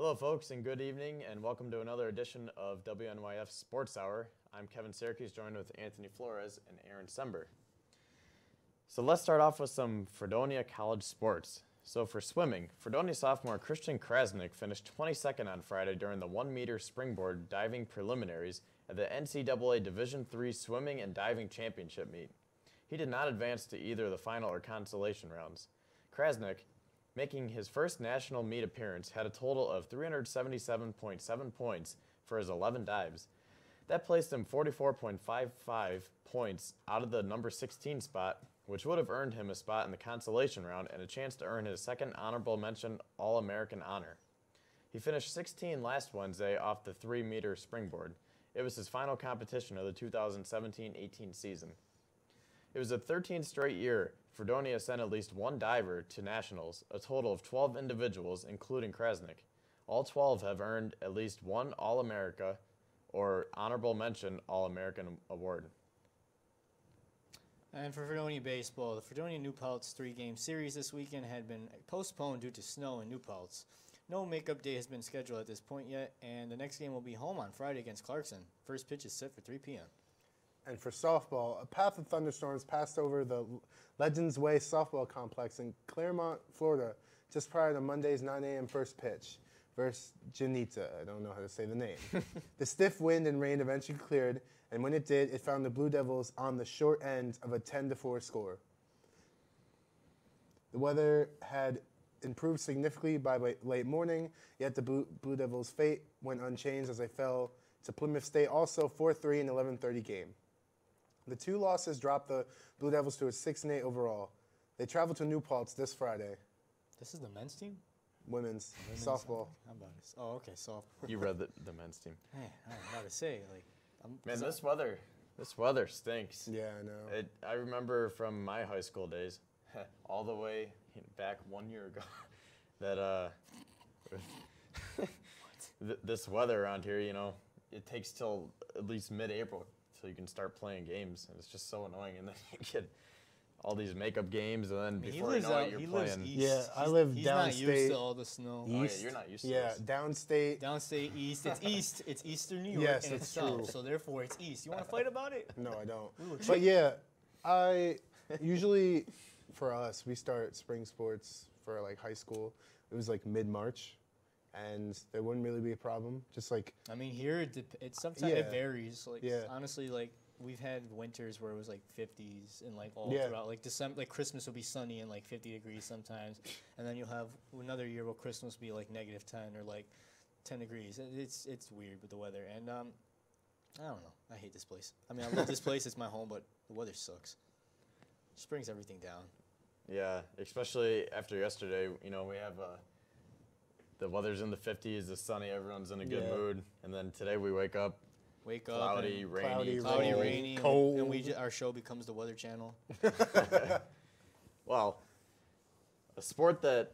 Hello, folks, and good evening, and welcome to another edition of WNYF Sports Hour. I'm Kevin Syracuse, joined with Anthony Flores and Aaron Sember. So let's start off with some Fredonia College sports. So for swimming, Fredonia sophomore Christian Krasnick finished 22nd on Friday during the 1-meter springboard diving preliminaries at the NCAA Division III Swimming and Diving Championship meet. He did not advance to either the final or consolation rounds. Krasnick, making his first national meet appearance, had a total of 377.7 points for his 11 dives. That placed him 44.55 points out of the number 16 spot, which would have earned him a spot in the consolation round and a chance to earn his second honorable mention All-American honor. He finished 16 last Wednesday off the 3-meter springboard. It was his final competition of the 2017-18 season. It was the 13th straight year Fredonia sent at least one diver to nationals, a total of 12 individuals, including Krasnick. All 12 have earned at least one All-America or Honorable Mention All-American award. And for Fredonia baseball, the Fredonia New Paltz 3-game series this weekend had been postponed due to snow in New Paltz. No makeup day has been scheduled at this point yet, and the next game will be home on Friday against Clarkson. First pitch is set for 3 p.m. And for softball, a path of thunderstorms passed over the Legends Way softball complex in Claremont, Florida, just prior to Monday's 9 a.m. first pitch versus Janita. I don't know how to say the name. The stiff wind and rain eventually cleared, and when it did, it found the Blue Devils on the short end of a 10-4 score. The weather had improved significantly by late morning, yet the Blue Devils' fate went unchanged as they fell to Plymouth State, also 4-3 in 11:30 game. The two losses dropped the Blue Devils to a 6-8 overall. They travel to New Paltz this Friday. This is the men's team? Women's softball. How about it? Oh, okay, softball. You read the men's team. Hey, I don't know how to say. Man, this weather stinks. Yeah, I know. I remember from my high school days, all the way back 1 year ago, that this weather around here, you know, it takes till at least mid-April till you can start playing games, and it's just so annoying. And then you get all these makeup games, and then before you know it, you're playing. Yeah, I live downstate. He's not used to all the snow. Oh, yeah, you're not used to this. Yeah, downstate. Downstate, east. It's east. It's eastern New York, Yes, and that's it's south. true. So therefore, it's east. You want to fight about it? No, I don't. But yeah, I usually, for us, we start spring sports for like high school. It was like mid-March, and there wouldn't really be a problem. Just like, I mean, here it sometimes it varies. Like honestly, like we've had winters where it was like 50s and like all throughout. Like December, like Christmas will be sunny and like 50 degrees sometimes, and then you'll have another year where Christmas will be like -10 or like 10 degrees. It's weird with the weather, and I don't know. I hate this place. I mean, I love this place. It's my home, but the weather sucks. Just brings everything down. Yeah, especially after yesterday. You know, we have the weather's in the 50s, it's sunny, everyone's in a good mood, and then today we wake up cloudy, rainy, cold, and our show becomes the Weather Channel. Well, a sport that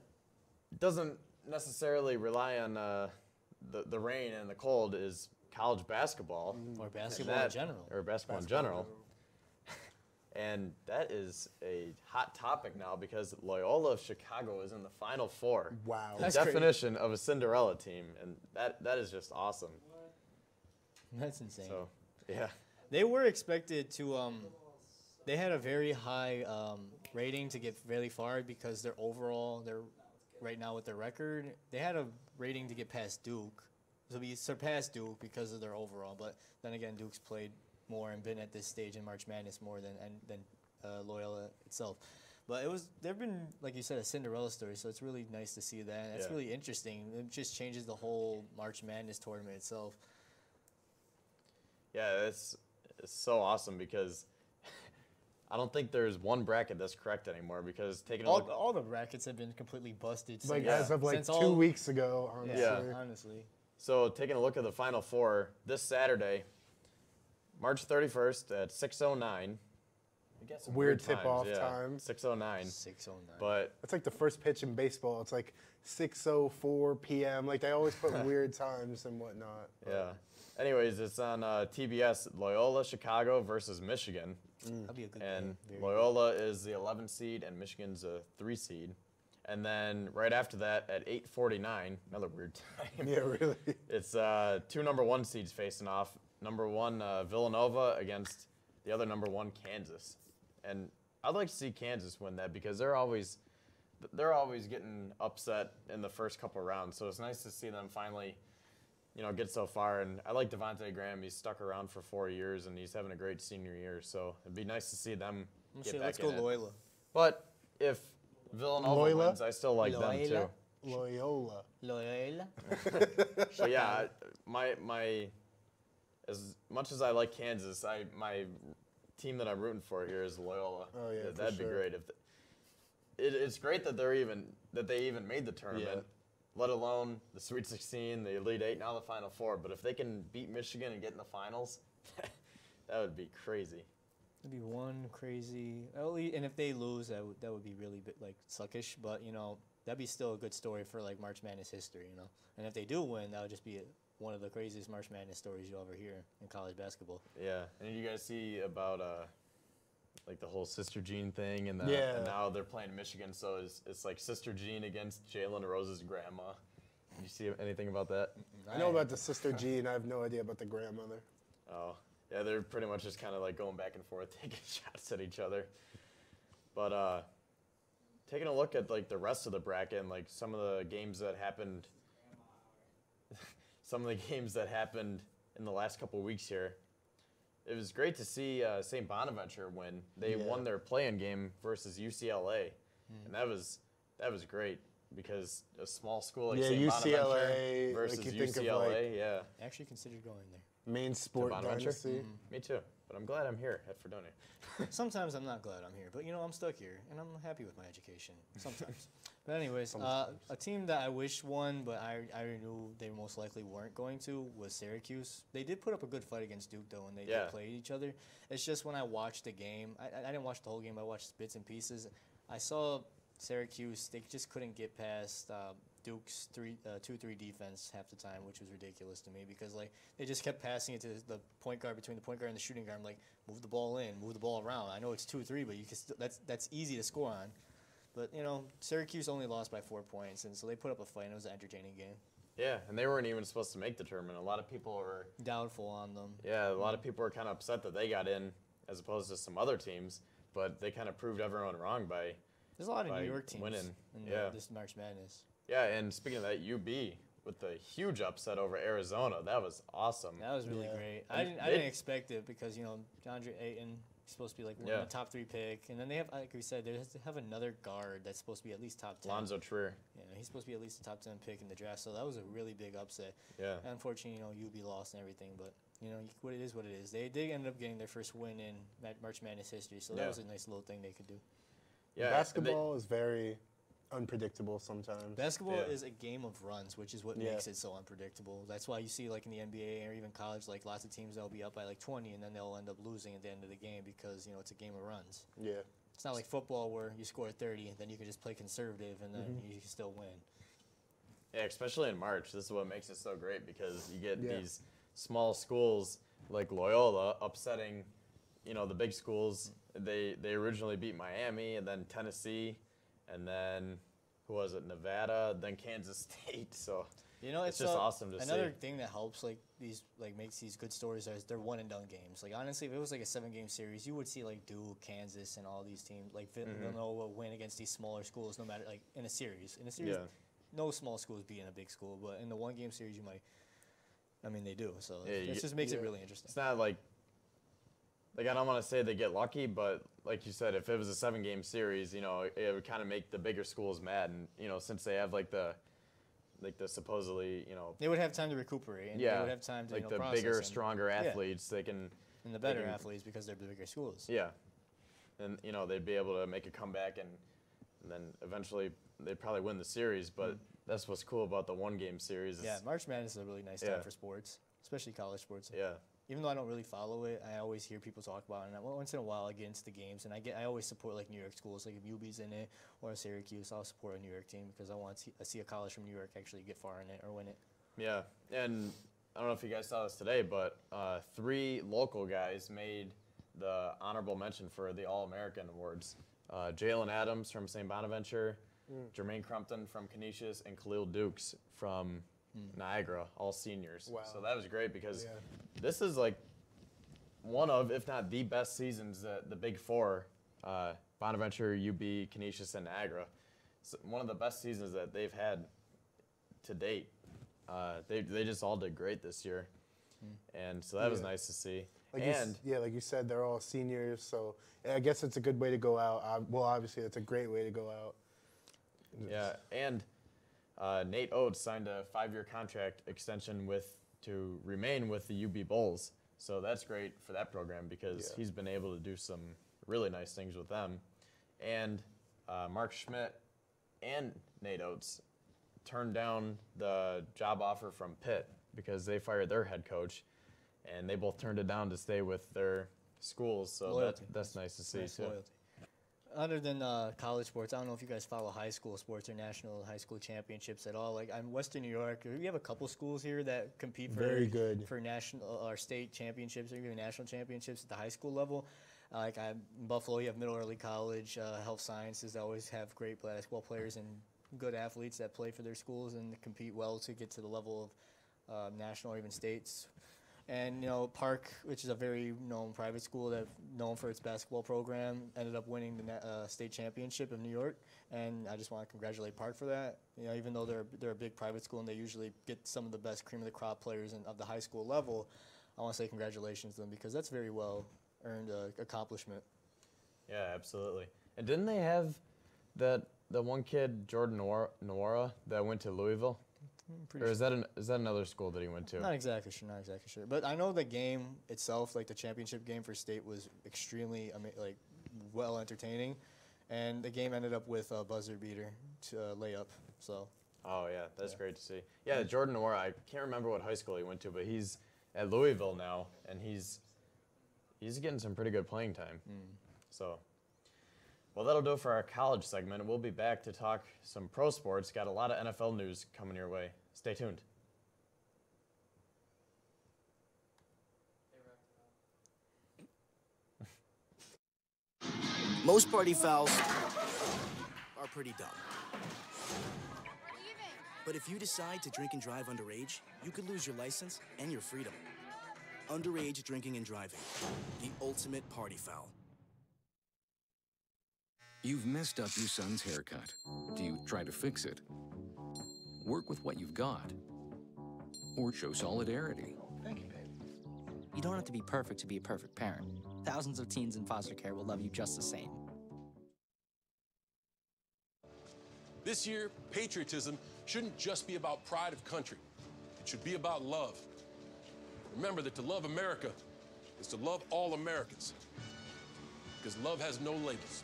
doesn't necessarily rely on the rain and the cold is college basketball. Or basketball in general. Or basketball in general. And that is a hot topic now because Loyola of Chicago is in the Final Four. Wow. The definition of a Cinderella team, and that is just awesome. That's insane. So, yeah. They were expected to they had a very high rating to get really far because they're right now with their record, they had a rating to get past Duke. So we surpassed Duke because of their overall, but then again Duke's played more and been at this stage in March Madness more than Loyola itself. But they've been, like you said, a Cinderella story, so it's really nice to see that. It's really interesting. It just changes the whole March Madness tournament itself. Yeah, it's so awesome because I don't think there's one bracket that's correct anymore because all the brackets have been completely busted. Like as of like 2 weeks ago, honestly. Yeah, honestly. So taking a look at the Final Four this Saturday, March 31st at 6:09. Weird tip-off time. 6:09. 6:09. But it's like the first pitch in baseball. It's like 6:04 p.m. Like they always put weird times and whatnot. Yeah. Anyways, it's on TBS. Loyola Chicago versus Michigan. That'd be a good And game. Loyola is the 11 seed and Michigan's a 3 seed. And then right after that, at 8:49, another weird time. Yeah, really. It's 2 number 1 seeds facing off. Number 1 Villanova against the other number 1 Kansas. And I'd like to see Kansas win that because they're always getting upset in the first couple of rounds. So it's nice to see them finally, get so far. And I like Devontae Graham. He's stuck around for 4 years, and he's having a great senior year. So it'd be nice to see them get back Let's in go it. Loyola. But if Villanova Loyola? wins, I still like them too. Loyola. Loyola. But yeah, my as much as I like Kansas, my team that I'm rooting for here is Loyola. Oh, yeah, for That'd be sure. great. It's great that they even made the tournament, Yeah. let alone the Sweet 16, the Elite 8, now the Final Four. But if they can beat Michigan and get in the finals, that would be crazy. It'd be one crazy. And if they lose, that would be really suckish. But that'd be still a good story for like March Madness history. And if they do win, that would just be one of the craziest March Madness stories you'll ever hear in college basketball. Yeah, and did you guys see about like the whole Sister Jean thing, and Yeah. and now they're playing Michigan, so it's like Sister Jean against Jalen Rose's grandma. Did you see anything about that? I know about the Sister G, and I have no idea about the grandmother. Oh, yeah, they're pretty much just kind of like going back and forth, taking shots at each other. But taking a look at like the rest of the bracket and like some of the games that happened, in the last couple of weeks here, it was great to see St. Bonaventure win. They won their play-in game versus UCLA, and that was great because a small school like St. Bonaventure UCLA, versus like you think of, UCLA, yeah. I actually considered going there. Main sport Bonaventure? dynasty. Me too, but I'm glad I'm here at Fredonia. Sometimes I'm not glad I'm here, but I'm stuck here, and I'm happy with my education. Sometimes. But anyways, a team that I wish won, but I knew they most likely weren't going to, was Syracuse. They did put up a good fight against Duke, though, when they did play each other. It's just when I watched the game, I didn't watch the whole game. I watched bits and pieces. I saw Syracuse, they just couldn't get past Duke's 2-3 defense half the time, which was ridiculous to me because they just kept passing it to the point guard, between the point guard and the shooting guard. I'm like, move the ball in, move the ball around. I know it's 2-3, but you can that's easy to score on. But Syracuse only lost by 4 points, and so they put up a fight. And it was an entertaining game. Yeah, and they weren't even supposed to make the tournament. A lot of people were Doubtful on them. Yeah, a lot of people were kind of upset that they got in as opposed to some other teams, but they kind of proved everyone wrong by There's a lot of by New York teams winning. in Yeah. this March Madness. Yeah, and speaking of that, UB with the huge upset over Arizona, that was awesome. That was really great. I And didn't expect it because DeAndre Ayton is supposed to be like one of the top 3 pick, and then they have, like we said, they have another guard that's supposed to be at least top 10. Lonzo Trier. Yeah, he's supposed to be at least a top 10 pick in the draft, so that was a really big upset. Yeah. And unfortunately, UB lost and everything, but what it is, what it is. They did end up getting their first win in March Madness history, so that was a nice little thing they could do. Yeah, Basketball is very unpredictable sometimes. Basketball is a game of runs, which is what makes it so unpredictable. That's why you see, like in the NBA or even college, like lots of teams that'll be up by like 20, and then they'll end up losing at the end of the game because it's a game of runs. Yeah. It's not like football where you score 30 and then you can just play conservative and then you can still win. Yeah, especially in March. This is what makes it so great because you get these small schools like Loyola upsetting, the big schools. They originally beat Miami and then Tennessee, and then who was it? Nevada, then Kansas State. So it's just awesome to see. Another thing that helps makes these good stories is they're one and done games. Like honestly, if it was like a 7-game series, you would see like Duke, Kansas, and all these teams like Villanova win against these smaller schools. No matter like in a series, no small schools beating a big school, but in the 1-game series, you might. I mean, they do. So it just makes it really interesting. It's not like I don't want to say they get lucky, but like you said, if it was a 7-game series, it would kind of make the bigger schools mad, and since they have like the supposedly, they would have time to recuperate, and they would have time to like the process bigger, and, stronger athletes, they can, and the better athletes because they're the bigger schools. Yeah, and they'd be able to make a comeback, and then eventually they'd probably win the series. But that's what's cool about the 1-game series. Yeah, March Madness is a really nice time for sports, especially college sports. Yeah. Even though I don't really follow it, I always hear people talk about it. And once in a while, I get into the games, and I always support like New York schools. Like if UB's in it or Syracuse, I'll support a New York team because I want to see a college from New York actually get far in it or win it. Yeah, and I don't know if you guys saw this today, but 3 local guys made the honorable mention for the All-American Awards. Jalen Adams from St. Bonaventure, Jermaine Crumpton from Canisius, and Khalil Dukes from Niagara, all seniors. Wow. So that was great because Yeah. this is like one of, if not the best seasons that the Big Four, Bonaventure, UB, Canisius, and Niagara, so one of the best seasons that they've had to date. They just all did great this year, and so that was nice to see. Like you said, they're all seniors, so I guess it's a good way to go out. Well, obviously, it's a great way to go out. Yeah, and Nate Oates signed a 5-year contract extension to remain with the UB Bulls. So that's great for that program because he's been able to do some really nice things with them. And Mark Schmidt and Nate Oates turned down the job offer from Pitt because they fired their head coach, and they both turned it down to stay with their schools. So that's nice to see Nice too. loyalty. Other than college sports, I don't know if you guys follow high school sports or national high school championships at all. Like I'm Western New York. We have a couple schools here that compete for national or state championships or even national championships at the high school level. In Buffalo, you have Middle Early College, Health Sciences. They always have great basketball players and good athletes that play for their schools and compete well to get to the level of national or even states. And, you know, Park, which is a very known private school that's known for its basketball program, ended up winning the state championship of New York. And I just want to congratulate Park for that. You know, even though they're a big private school and they usually get some of the best cream of the crop players of the high school level, I want to say congratulations to them because that's very well earned accomplishment. Yeah, absolutely. And didn't they have the one kid, Jordan Nwora, that went to Louisville? Or is that another school that he went to? Not exactly sure. But I know the game itself, like the championship game for state, was extremely well entertaining, and the game ended up with a buzzer beater to layup. So. Oh yeah, that's great to see. Yeah, Jordan Nwora, I can't remember what high school he went to, but he's at Louisville now, and he's getting some pretty good playing time. So. Well, that'll do it for our college segment. We'll be back to talk some pro sports. Got a lot of NFL news coming your way. Stay tuned. Most party fouls are pretty dumb. But if you decide to drink and drive underage, you could lose your license and your freedom. Underage drinking and driving, the ultimate party foul. You've messed up your son's haircut. Do you try to fix it? Work with what you've got? Or show solidarity? Thank you, babe. You don't have to be perfect to be a perfect parent. Thousands of teens in foster care will love you just the same. This year, patriotism shouldn't just be about pride of country. It should be about love. Remember that to love America is to love all Americans. Because love has no labels.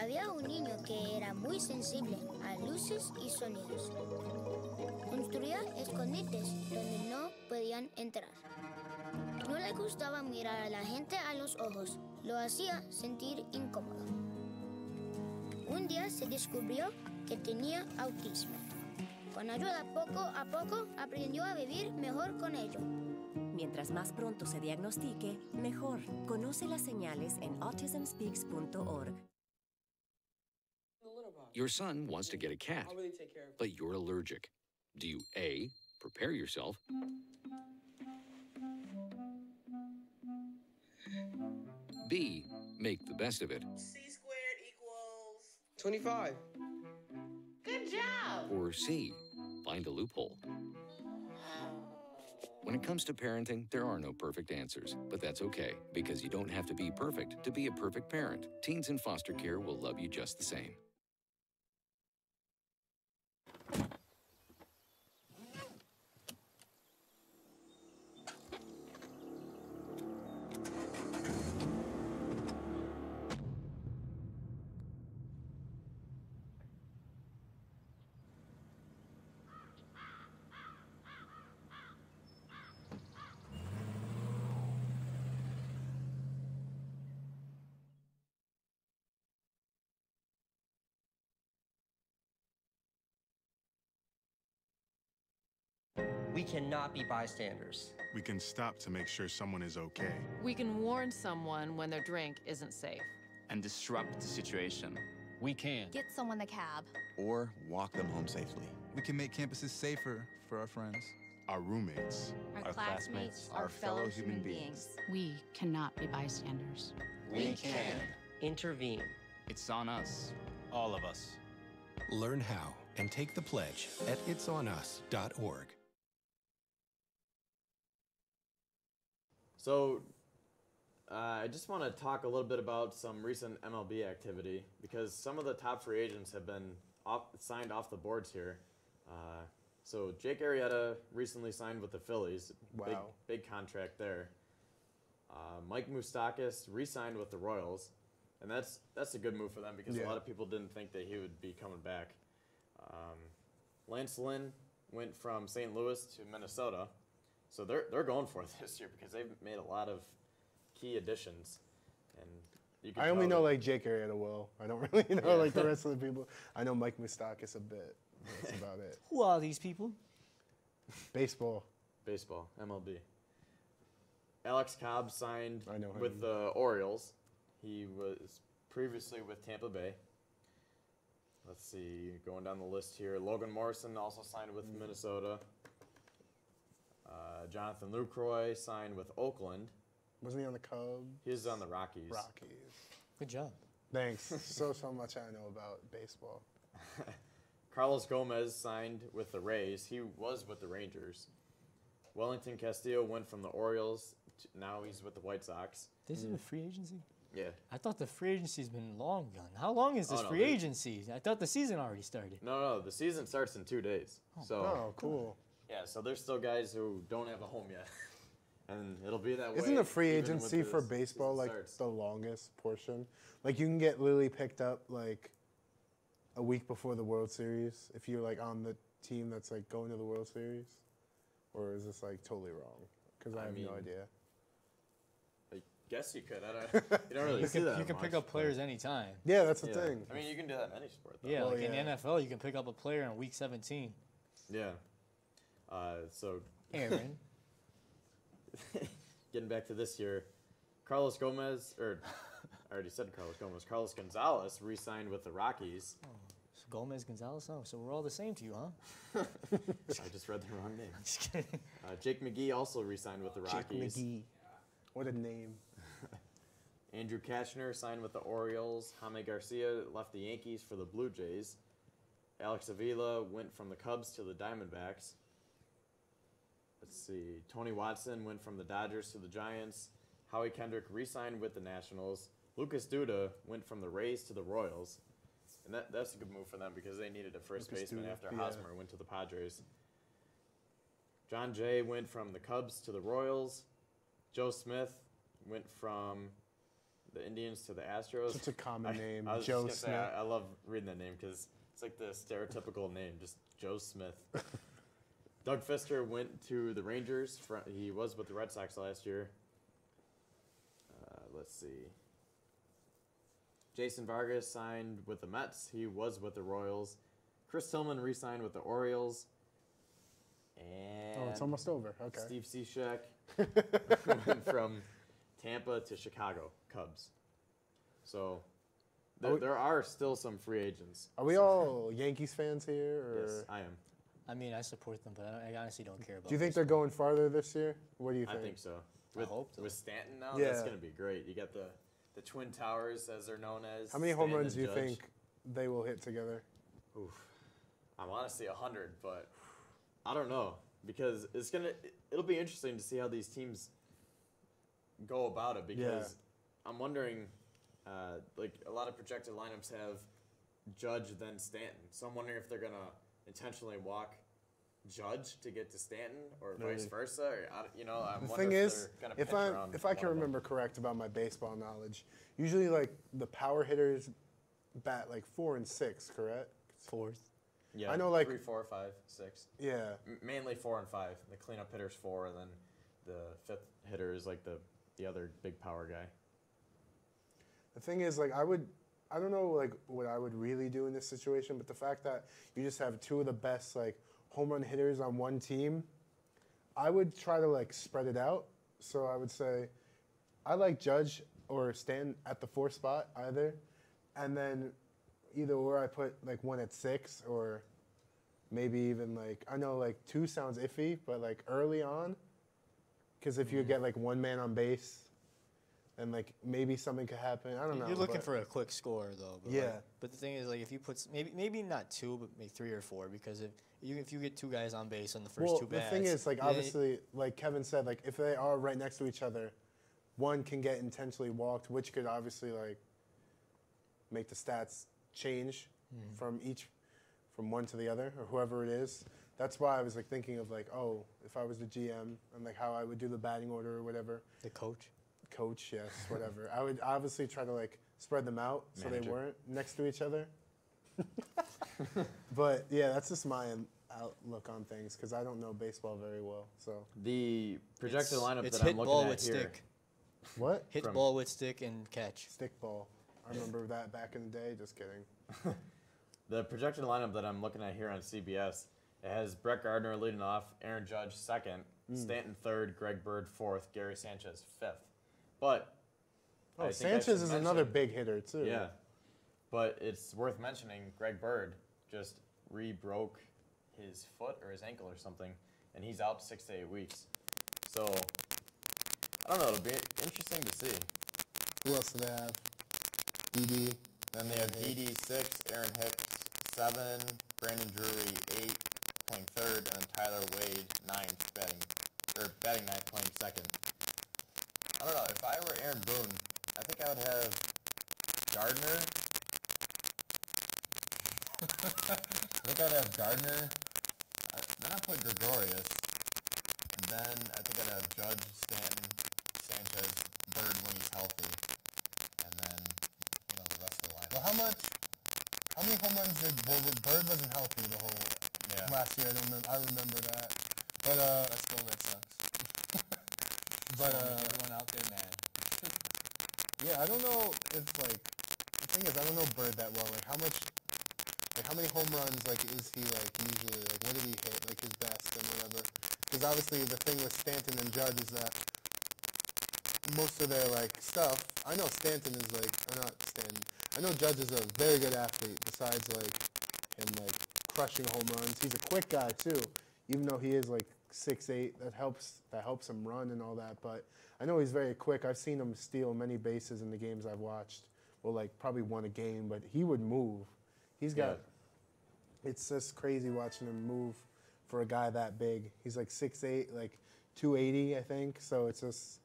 Había un niño que era muy sensible a luces y sonidos. Construía escondites donde no podían entrar. No le gustaba mirar a la gente a los ojos. Lo hacía sentir incómodo. Un día se descubrió que tenía autismo. Con ayuda poco a poco aprendió a vivir mejor con ello. Mientras más pronto se diagnostique, mejor. Conoce las señales en autismspeaks.org. Your son wants to get a cat, but you're allergic. Do you A, prepare yourself, B, make the best of it, C squared equals 25. Good job. or C, find a loophole? When it comes to parenting, there are no perfect answers, but that's okay, because you don't have to be perfect to be a perfect parent. Teens in foster care will love you just the same. We cannot be bystanders. We can stop to make sure someone is okay. We can warn someone when their drink isn't safe. and disrupt the situation. We can. Get someone a cab. Or walk them home safely. We can make campuses safer for our friends, Our roommates. Our classmates, our fellow human beings. We cannot be bystanders. We can intervene. It's on us. All of us. Learn how and take the pledge at itsonus.org. So, I just want to talk a little bit about some recent MLB activity because some of the top free agents have been signed off the boards here. So Jake Arrieta recently signed with the Phillies. Wow. Big contract there. Mike Moustakas re-signed with the Royals, and that's a good move for them because a lot of people didn't think that he would be coming back. Lance Lynn went from St. Louis to Minnesota, so they're going for it this year because they've made a lot of key additions. And you can I only know like Jake Arrieta well. I don't really know like the rest of the people. I know Mike Moustakas a bit. That's about it. Who are these people? Baseball, MLB. Alex Cobb signed I know him. with the Orioles. He was previously with Tampa Bay. Let's see, going down the list here. Logan Morrison also signed with Minnesota. Jonathan Lucroy signed with Oakland. Wasn't he on the Cubs? He was on the Rockies. Good job. Thanks. so much I know about baseball. Carlos Gomez signed with the Rays. He was with the Rangers. Wellington Castillo went from the Orioles. Now he's with the White Sox. This is a free agency? Yeah. I thought the free agency's been long gone. How long is this free agency? I thought the season already started. No, the season starts in 2 days. Oh, cool. Yeah, so there's still guys who don't have a home yet. And it'll be that way. Isn't the free even agency with for the baseball season like starts. the longest portion? Like you can get literally picked up like a week before the World Series if you're like on the team that's like going to the World Series? Or is this like totally wrong? Because I have no idea. I guess you could. You don't really see that You can pick up players anytime. Yeah, that's the thing. I mean, you can do that in any sport, though. Yeah, like in the NFL, you can pick up a player in week 17. Yeah. So Aaron. Getting back to this year, Carlos Gomez, or I already said Carlos Gomez. Carlos Gonzalez re-signed with the Rockies. Oh, so Gomez, Gonzalez, so we're all the same to you, huh? I just read the wrong name. Just kidding. Jake McGee also re-signed with the Rockies. Jake McGee. What a name. Andrew Kashner signed with the Orioles. Jaime Garcia left the Yankees for the Blue Jays. Alex Avila went from the Cubs to the Diamondbacks. Let's see. Tony Watson went from the Dodgers to the Giants. Howie Kendrick re-signed with the Nationals. Lucas Duda went from the Rays to the Royals. And that's a good move for them because they needed a first baseman after Hosmer went to the Padres. John Jay went from the Cubs to the Royals. Joe Smith went from the Indians to the Astros. Such a common name, I was Joe just Smith. gonna say, I love reading that name because it's like the stereotypical name, just Joe Smith. Doug Fister went to the Rangers. He was with the Red Sox last year. Let's see. Jason Vargas signed with the Mets. He was with the Royals. Chris Tillman re-signed with the Orioles. And it's almost over. Okay. Steve Cishek went from Tampa to Chicago Cubs. So there are still some free agents. Are we all Yankees fans here? Or? Yes, I am. I mean, I support them, but I honestly don't care about Do you think they're going farther this year? What do you think? I think so. I hope so. With Stanton now, Yeah. that's going to be great. You got the Twin Towers, as they're known as. How many home Stanton runs and do you Judge. think they will hit together? Oof. I want to see 100, but I don't know because it'll be interesting to see how these teams go about it because I'm wondering, like a lot of projected lineups have Judge then Stanton, so I'm wondering if they're gonna intentionally walk Judge to get to Stanton or vice versa. Or, I'm The wondering thing if is, they're gonna if pitch around I can one of them. remember correct about my baseball knowledge, usually like the power hitters bat like 4 and 6, correct? Fourth. Yeah, I know like 3, 4, 5, 6. Yeah. Mainly 4 and 5. The cleanup hitter's 4, and then the fifth hitter is like the other big power guy. The thing is, like, I don't know, like, what I would really do in this situation, but the fact that you just have two of the best, like, home run hitters on one team, I would try to, like, spread it out. So I would say I like Judge or Stanton at the 4 spot either, and then either or I put like one at 6 or maybe even like I know like 2 sounds iffy, but like early on, because if you get like one man on base, then like maybe something could happen. I don't know. You're looking for a quick score though. But Yeah. Like, but the thing is, like, if you put maybe not 2, but maybe 3 or 4, because if you get 2 guys on base on the first 2 bats. The thing is, like, obviously, like Kevin said, like if they are right next to each other, one can get intentionally walked, which could obviously like make the stats change from one to the other or whoever it is. That's why I was like thinking of like, oh, if I was the GM and like how I would do the batting order or whatever. The coach. Coach, yes, whatever. I would obviously try to like spread them out so they weren't next to each other. But yeah, that's just my outlook on things because I don't know baseball very well. So the projected lineup it's that hit I'm ball looking with at here. stick. What? Hit ball with stick and catch. Stick ball. I remember that back in the day. Just kidding. The projected lineup that I'm looking at here on CBS, it has Brett Gardner leading off, Aaron Judge second, Stanton third, Greg Bird fourth, Gary Sanchez fifth. But Sanchez is another big hitter too. Yeah, but it's worth mentioning Greg Bird just re-broke his foot or his ankle or something, and he's out 6 to 8 weeks. So I don't know. It'll be interesting to see. Who else do they have? DD. Then they have DD 6, Aaron Hicks 7, Brandon Drury 8, playing third, and then Tyler Wade 9th, batting 9th, playing second. I don't know. If I were Aaron Boone, I think I would have Gardner. I think I'd have Gardner. Then I'd put Gregorius. And then I think I'd have Judge, Stanton, Sanchez, Bird when he's healthy. And then, the rest of the line. Well, how many home runs did Bird wasn't healthy the whole last year? I remember that. But Let's go Red Sox. but Everyone out there mad. yeah, I don't know if like the thing is I don't know Bird that well. Like how many home runs like is he like usually like what did he hit like his best and whatever? Because obviously the thing with Stanton and Judge is that most of their like stuff. I know Stanton is like or not Stanton. I know Judge is a very good athlete. Besides like him like crushing home runs, he's a quick guy too. Even though he is like 6'8", that helps him run and all that. But I know he's very quick. I've seen him steal many bases in the games I've watched. Well, like probably won a game, but he would move. He's got. It's just crazy watching him move for a guy that big. He's like 6'8", like 280, I think. So it's just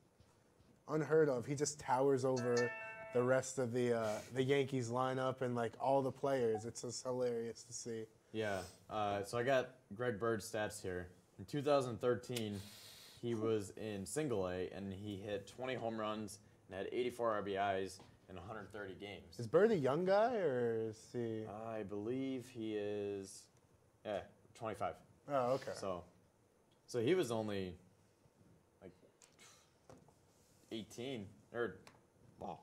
unheard of. He just towers over the rest of the Yankees lineup and like all the players. It's just hilarious to see. Yeah. So I got Greg Bird's stats here. In 2013, he was in Single A and he hit 20 home runs and had 84 RBIs in 130 games. Is Bird a young guy or is he? I believe he is, 25. Oh, okay. So he was only like 18 or wow.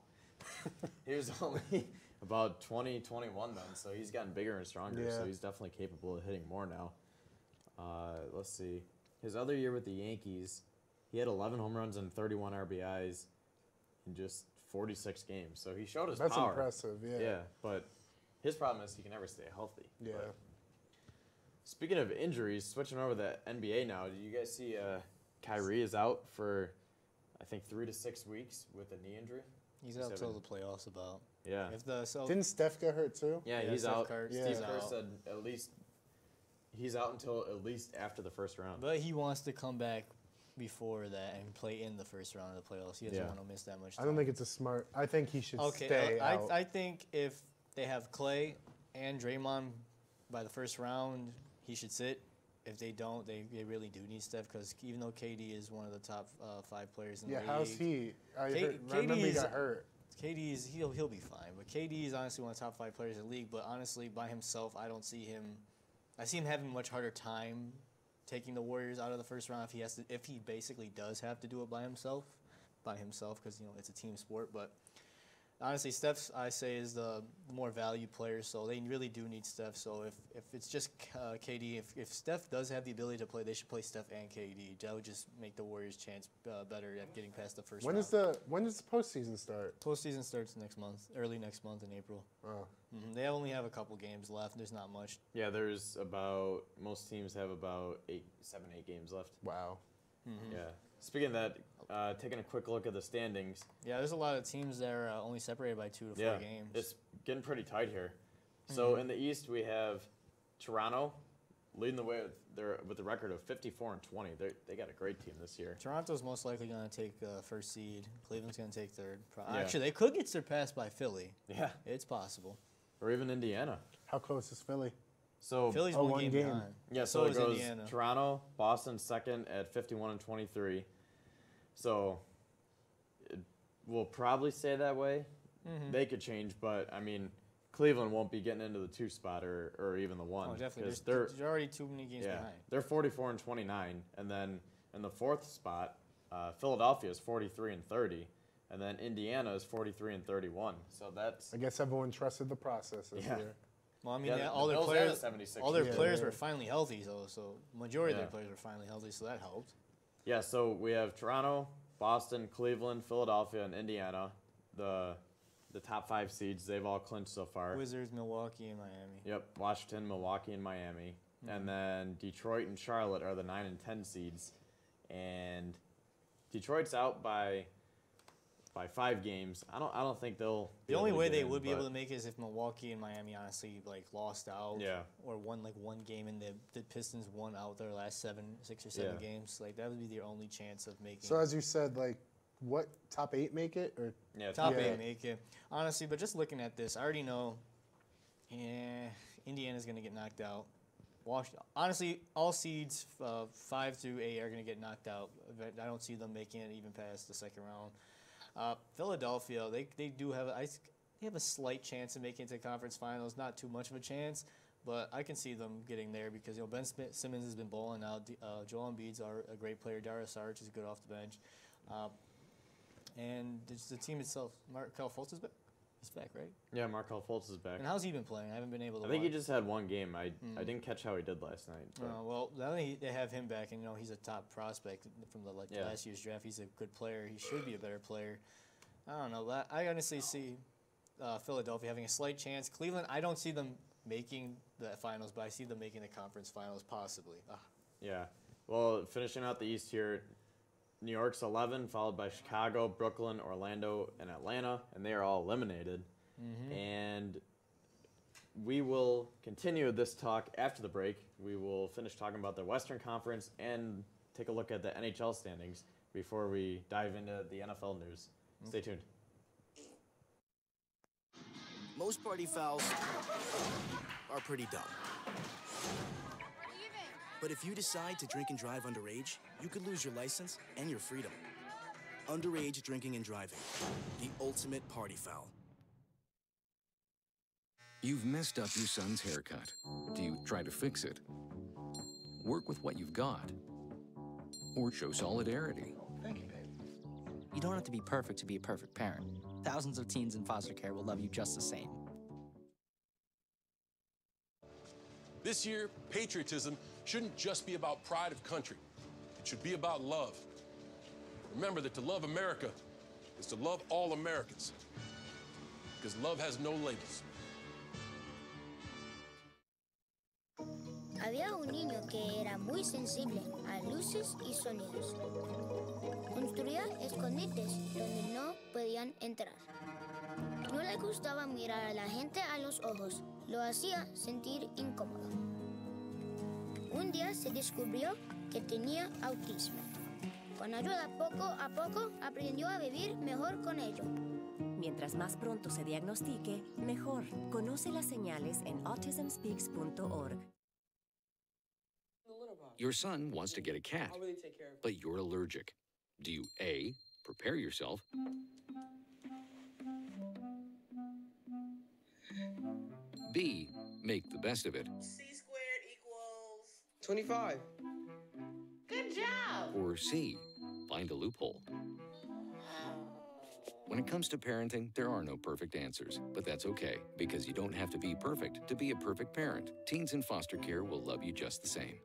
He was only about 20, 21 then. So he's gotten bigger and stronger. Yeah. So he's definitely capable of hitting more now. Let's see. His other year with the Yankees, he had 11 home runs and 31 RBIs in just 46 games. So he showed his power. That's impressive, yeah. Yeah, but his problem is he can never stay healthy. Yeah. But speaking of injuries, switching over to the NBA now, did you guys see Kyrie is out for, I think, 3 to 6 weeks with a knee injury? He's out till the playoffs about. Yeah. Didn't Steph get hurt too? Yeah, he's out. Steve Kerr said at least he's out until at least after the first round. But he wants to come back before that and play in the first round of the playoffs. He doesn't want to miss that much time. I don't think it's a smart. I think he should stay out. I think if they have Clay and Draymond by the first round, he should sit. If they don't, they really do need Steph because even though KD is one of the top 5 players in the league. Yeah, how's he? I remember he got hurt. KD he'll be fine, but KD is honestly one of the top 5 players in the league. But honestly, by himself, I don't see him. I see him having a much harder time taking the Warriors out of the first round if he basically does have to do it by himself because it's a team sport. But Honestly, Steph, I say, is the more valued player, so they really do need Steph. So if it's just KD, if Steph does have the ability to play, they should play Steph and KD. That would just make the Warriors' chance better at getting past the first round. When does the postseason start? Postseason starts next month, early next month in April. Oh. They only have a couple games left. There's not much. Yeah, most teams have about 7, 8 games left. Wow. Yeah. Speaking of that, taking a quick look at the standings. Yeah, there's a lot of teams that are only separated by 2 to 4 games. It's getting pretty tight here. So in the East, we have Toronto leading the way with the record of 54-20. They got a great team this year. Toronto's most likely going to take first seed. Cleveland's going to take third. Yeah. Actually, they could get surpassed by Philly. Yeah. It's possible. Or even Indiana. How close is Philly? So Philly's one game behind. Yeah, so it goes Indiana. Toronto, Boston second at 51-23. So we'll probably stay that way. They could change, but I mean, Cleveland won't be getting into the 2 spot or even the 1. Oh, definitely. There's already too many games behind. They're 44-29, and then in the 4th spot, Philadelphia is 43-30, and then Indiana is 43-31. So that's. I guess everyone trusted the process this year. Well, I mean, Yeah, all the their Bills players, had a 76 all their lead. players were finally healthy, so majority of Yeah. their players were finally healthy, so that helped. Yeah, so we have Toronto, Boston, Cleveland, Philadelphia, and Indiana. The top 5 seeds, they've all clinched so far. Wizards, Milwaukee, and Miami. Yep, Washington, Milwaukee, and Miami. And then Detroit and Charlotte are the 9 and 10 seeds. And Detroit's out by 5 games. I don't think they'll. The only way they would be able to make it is if Milwaukee and Miami honestly lost out. Yeah. Or won one game and the Pistons won out their last 6 or 7 games. That would be their only chance of making. So as you said, what top 8 make it or? Yeah, top 8 make it. Honestly, but just looking at this, I already know. Indiana's gonna get knocked out. Honestly, all seeds 5 through 8 are gonna get knocked out. I don't see them making it even past the second round. Philadelphia, they do have they have a slight chance of making it to conference finals. Not too much of a chance, but I can see them getting there because Ben Simmons has been balling out. Joel Embiid's a great player. Darius Saric is good off the bench, and the team itself. Markelle Fultz is back. He's back, right? Yeah, Markelle Fultz is back. And how's he been playing? I haven't been able to. I think watch. he just had 1 game. I didn't catch how he did last night. Well, now that they have him back, and he's a top prospect from the last year's draft. He's a good player. He should be a better player. I don't know. I honestly see Philadelphia having a slight chance. Cleveland, I don't see them making the finals, but I see them making the conference finals possibly. Yeah. Well, finishing out the East here, New York's 11, followed by Chicago, Brooklyn, Orlando, and Atlanta, and they are all eliminated. And we will continue this talk after the break. We will finish talking about the Western Conference and take a look at the NHL standings before we dive into the NFL news. Stay tuned. Most party fouls are pretty dumb. But if you decide to drink and drive underage, you could lose your license and your freedom. Underage drinking and driving, the ultimate party foul. You've messed up your son's haircut. Do you try to fix it? Work with what you've got? Or show solidarity? Thank you, babe. You don't have to be perfect to be a perfect parent. Thousands of teens in foster care will love you just the same. This year, patriotism shouldn't just be about pride of country. It should be about love. Remember that to love America is to love all Americans. Because love has no labels. Había un niño que era muy sensible a luces y sonidos. Construía escondites donde no podían entrar. No le gustaba mirar a la gente a los ojos. Lo hacía sentir incómodo. Un día se descubrió que tenía autismo. Con ayuda, poco a poco, aprendió a vivir mejor con ello. Mientras más pronto se diagnostique, mejor. Conoce las señales en autismspeaks.org. Your son wants to get a cat, but you're allergic. Do you A, prepare yourself, B, make the best of it, C squared equals 25. Good job. or C, find a loophole? When it comes to parenting, there are no perfect answers, but that's okay, because you don't have to be perfect to be a perfect parent. Teens in foster care will love you just the same.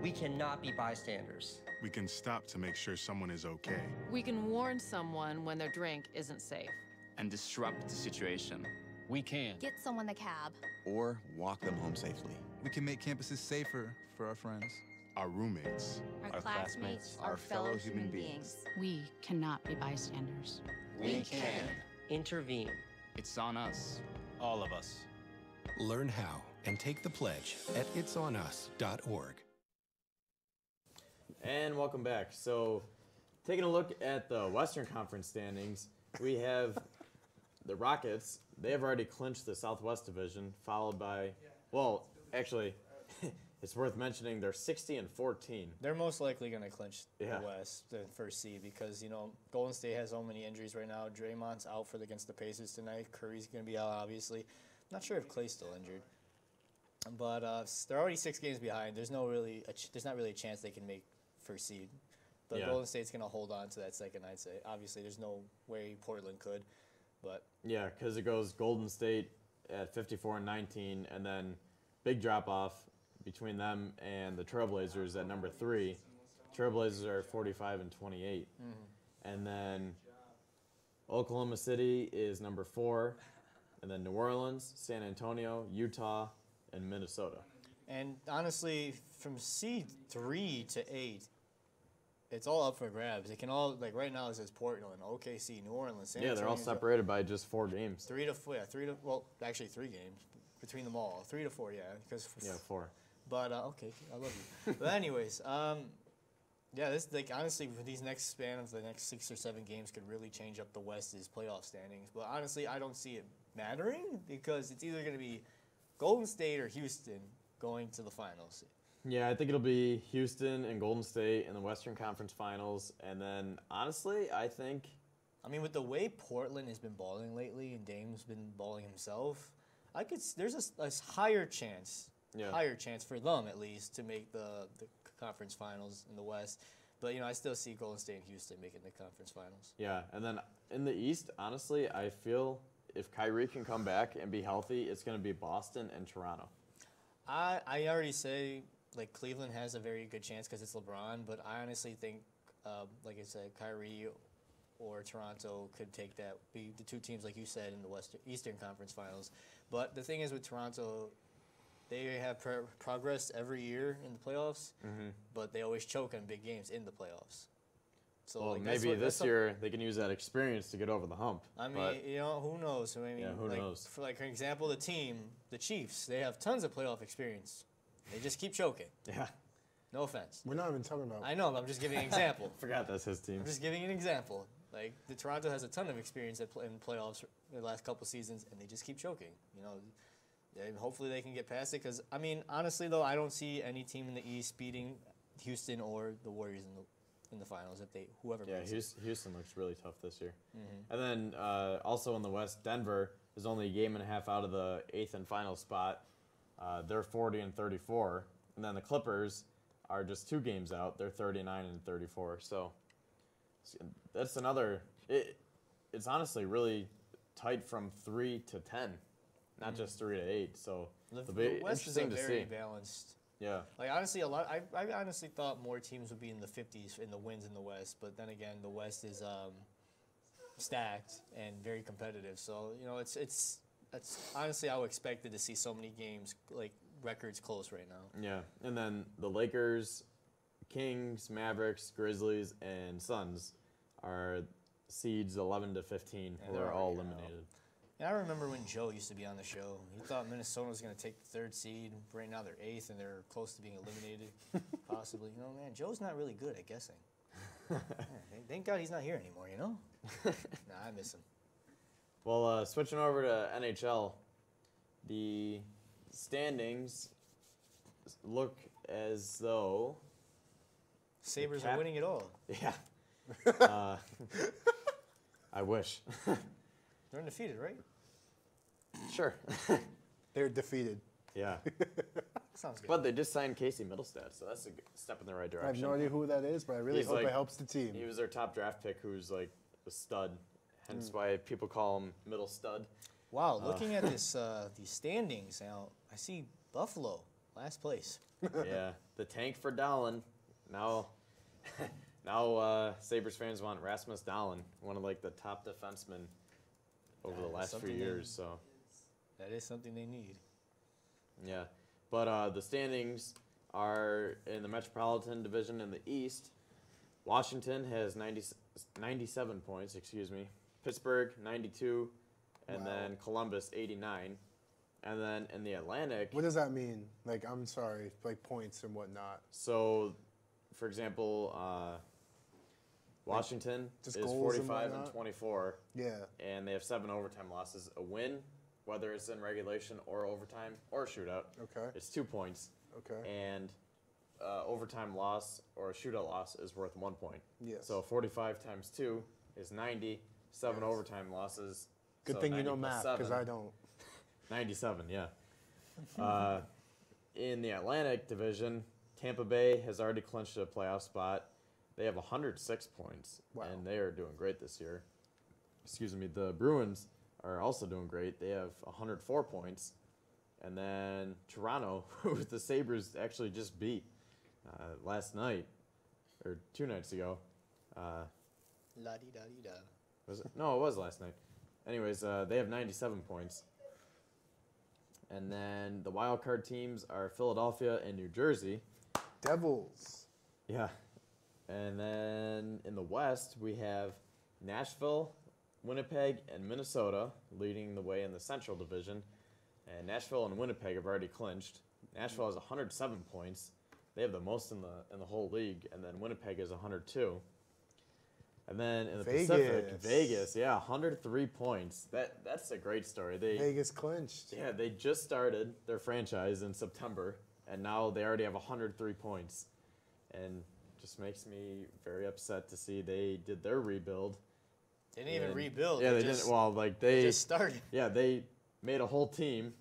We cannot be bystanders. We can stop to make sure someone is okay. We can warn someone when their drink isn't safe. And disrupt the situation. We can. Get someone the cab. Or walk them home safely. We can make campuses safer for our friends. Our roommates. Our classmates, our fellow human beings. We cannot be bystanders. We can. Intervene. It's on us. All of us. Learn how and take the pledge at itsonus.org. And welcome back. So, taking a look at the Western Conference standings, we have the Rockets. They have already clinched the Southwest Division, followed by, well, actually, it's worth mentioning they're 60-14. They're most likely going to clinch Yeah. the West, the first seed, because, you know, Golden State has so many injuries right now. Draymond's out against the Pacers tonight. Curry's going to be out, obviously. Not sure if Clay's still injured. But they're already 6 games behind. There's not really a chance they can make first seed. But Yeah. Golden State's going to hold on to that second, I'd say. Obviously, there's no way Portland could. But Yeah, because it goes Golden State at 54-19, and then big drop-off between them and the Trailblazers at number 3. Trailblazers are 45-28. And then Oklahoma City is number 4, and then New Orleans, San Antonio, Utah, and Minnesota. And honestly, from seed 3 to 8, it's all up for grabs. It can all, like right now it says Portland, OKC, New Orleans, San Yeah, they're all Antonio. separated by just 4 games. 3 to 4, well, actually 3 games between them all. 3 to 4, yeah, because Yeah, 4. But okay, I love you. But anyways, yeah, this like honestly, for these next span of the next 6 or 7 games could really change up the West's playoff standings. But honestly, I don't see it mattering because it's either going to be Golden State or Houston going to the finals. Yeah, I think it'll be Houston and Golden State in the Western Conference Finals. And then, honestly, I mean, with the way Portland has been balling lately and Dame's been balling himself, there's a higher chance for them at least to make the conference finals in the West. But, you know, I still see Golden State and Houston making the conference finals. Yeah, and then in the East, honestly, I feel if Kyrie can come back and be healthy, it's going to be Boston and Toronto. I already say, like, Cleveland has a very good chance because it's LeBron, but I honestly think, like I said, Kyrie or Toronto could be the 2 teams, like you said, in the Eastern Conference Finals. But the thing is with Toronto, they have progressed every year in the playoffs, but they always choke on big games in the playoffs. So Well, like, maybe this year they can use that experience to get over the hump. I mean, you know, who knows? I mean, yeah, who knows? For like, for example, the Chiefs, they have tons of playoff experience. They just keep choking. Yeah. No offense. We're not even talking about. I know, but I'm just giving an example. Forgot that's his team. I'm just giving an example. Like, the Toronto has a ton of experience in playoffs in the last couple seasons, and they just keep choking. You know, hopefully they can get past it. Because, I mean, honestly, though, I don't see any team in the East beating Houston or the Warriors in the finals whoever makes it. Houston looks really tough this year. And then also in the West, Denver is only a game and a half out of the 8th and final spot. They're 40-34, and then the Clippers are just 2 games out. They're 39-34. So that's another. It's honestly really tight from 3 to 10, not just 3 to 8. So it'll be the West interesting is to very see. balanced. Yeah. Like, honestly, I honestly thought more teams would be in the 50s in the wins in the West, but then again, the West is stacked and very competitive. So, you know, it's honestly, I would expected to see so many games, like, records close right now. Yeah, and then the Lakers, Kings, Mavericks, Grizzlies, and Suns are seeds 11 to 15, who are all eliminated. And I remember when Joe used to be on the show. He thought Minnesota was going to take the 3rd seed. Right now they're 8th, and they're close to being eliminated, possibly. You know, man, Joe's not really good at guessing. Yeah, thank God he's not here anymore, you know? Nah, I miss him. Well, switching over to NHL, the standings look as though Sabres are winning it all. Yeah. I wish. They're undefeated, right? Sure. They're defeated. Yeah. Sounds good. But they just signed Casey Middlestad, so that's a good step in the right direction. I have no idea who that is, but I really hope it helps the team. He was their top draft pick, who's like a stud. Hence why people call him Middle Stud. Wow, looking at this these standings now, I see Buffalo last place. Yeah, the tank for Dahlin. Now, Sabres fans want Rasmus Dahlin, one of like the top defensemen over the last few years. So that is something they need. Yeah, but the standings are in the Metropolitan Division in the East. Washington has 97 points, Pittsburgh 92, and then Columbus 89. And then in the Atlantic... What does that mean? Like, I'm sorry, like points and whatnot. So, for example, Washington is 45 and 24. Yeah. And they have 7 overtime losses. A win, whether it's in regulation or overtime or shootout, it's 2 points. Okay. And overtime loss or a shootout loss is worth 1 point. Yes. So 45 times 2 is 90. 7 overtime losses. Good so thing you know 90 plus math, because 7. I don't. 97, yeah. In the Atlantic Division, Tampa Bay has already clinched a playoff spot. They have 106 points, and they are doing great this year. Excuse me, the Bruins are also doing great. They have 104 points. And then Toronto, who the Sabres actually just beat last night, or 2 nights ago. La-di-da-di-da. Was it? No, it was last night. Anyways, they have 97 points. And then the wild card teams are Philadelphia and New Jersey. Devils. Yeah. And then in the West, we have Nashville, Winnipeg, and Minnesota leading the way in the Central Division. And Nashville and Winnipeg have already clinched. Nashville has 107 points. They have the most in the whole league. And then Winnipeg has 102. And then in the Pacific, Vegas, 103 points. That's a great story. Vegas clinched. Yeah, they just started their franchise in September, and now they already have 103 points. And just makes me very upset to see they did their rebuild. They didn't even rebuild. Yeah, they didn't. Well, like they just started. Yeah, they made a whole team